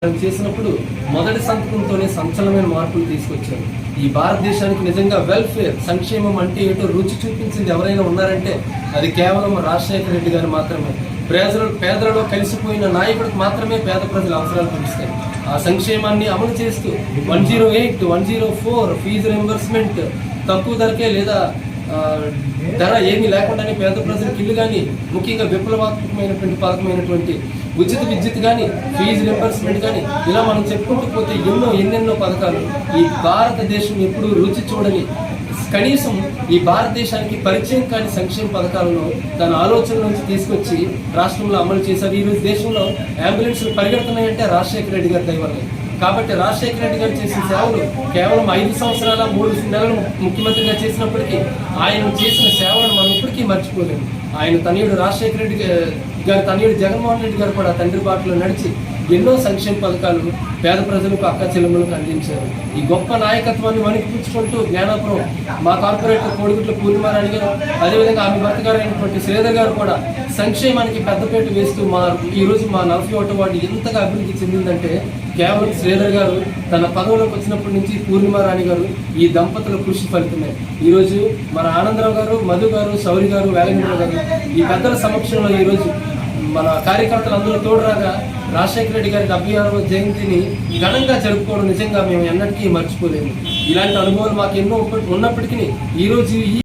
చేసినప్పుడు మొదటి సంతకంతోనే సంచలనమైన మార్పులు తీసుకొచ్చారు. ఈ భారతదేశానికి నిజంగా వెల్ఫేర్ సంక్షేమం అంటే ఏటో రుచి చూపించింది ఎవరైనా ఉన్నారంటే అది కేవలం రాజశేఖర రెడ్డి గారు మాత్రమే. పేదలలో కలిసిపోయిన నాయకుడికి మాత్రమే పేద ప్రజల అవసరాలు తెలుస్తాయి. ఆ సంక్షేమాన్ని అమలు చేస్తూ 108, 104 ఫీజు రింబర్స్మెంట్ తక్కువ ధరకే లేదా ధర ఏమీ లేకుండానే పేద ప్రజలకు ఇల్లు కానీ, ముఖ్యంగా విప్లవాత్మకమైనటువంటి పథకమైనటువంటి ఉచిత విద్యుత్ కానీ, ఫీజు రింబర్స్మెంట్ కానీ, ఇలా మనం చెప్పుకుంటూ పోతే ఎన్నెన్నో పథకాలు ఈ భారతదేశం ఎప్పుడూ రుచి చూడని, కనీసం ఈ భారతదేశానికి పరిచయం కాని సంక్షేమ పథకాలను తన ఆలోచన నుంచి తీసుకొచ్చి రాష్ట్రంలో అమలు చేశారు. ఈరోజు దేశంలో అంబులెన్స్లు పరిగెడుతున్నాయంటే రాజశేఖర రెడ్డి గారి దయ వల్లే. కాబట్టి రాజశేఖర రెడ్డి గారు చేసిన సేవలు కేవలం 5 సంవత్సరాల 3 నెలలు ముఖ్యమంత్రిగా చేసినప్పటికీ ఆయన చేసిన సేవలను మనం ఇప్పటికీ మర్చిపోలేము. ఆయన తనయుడు రాజశేఖర రెడ్డి గారు తనయుడు జగన్మోహన్ రెడ్డి గారు కూడా తండ్రి బాటలో నడిచి ఎన్నో సంక్షేమ పథకాలు పేద ప్రజలకు, అక్క చెల్లెమ్మలకు అందించారు. ఈ గొప్ప నాయకత్వాన్ని వణికిపుచ్చుకుంటూ జ్ఞానాపురం మా కార్పొరేటర్ కోడిగుట్ల పూర్ణిమారాణి గారు, అదేవిధంగా ఆమె భర్త గారు అయినటువంటి శ్రీధర్ గారు కూడా సంక్షేమానికి పెద్దపేట వేస్తూ ఈరోజు మా 41వ వార్డు ఎంతగా అభివృద్ధి చెందిందంటే కేవలం శ్రీధర్ గారు తన పదవిలోకి వచ్చినప్పటి నుంచి పూర్ణిమారాణి గారు ఈ దంపతుల కృషి ఫలితమే. ఈరోజు మన ఆనందరావు గారు, మధు గారు, సౌరి గారు, వేలంగూడ గారు ఈ పెద్దల సమక్షంలో ఈరోజు మన కార్యకర్తలు అందరూ తోడురాగా రాజశేఖర రెడ్డి గారి 76వ జయంతిని ఘనంగా జరుపుకోవడం నిజంగా మేము ఎన్నటికీ మర్చిపోలేము. ఇలాంటి అనుభవాలు మాకు ఎన్నో ఉన్నప్పటికీ ఈరోజు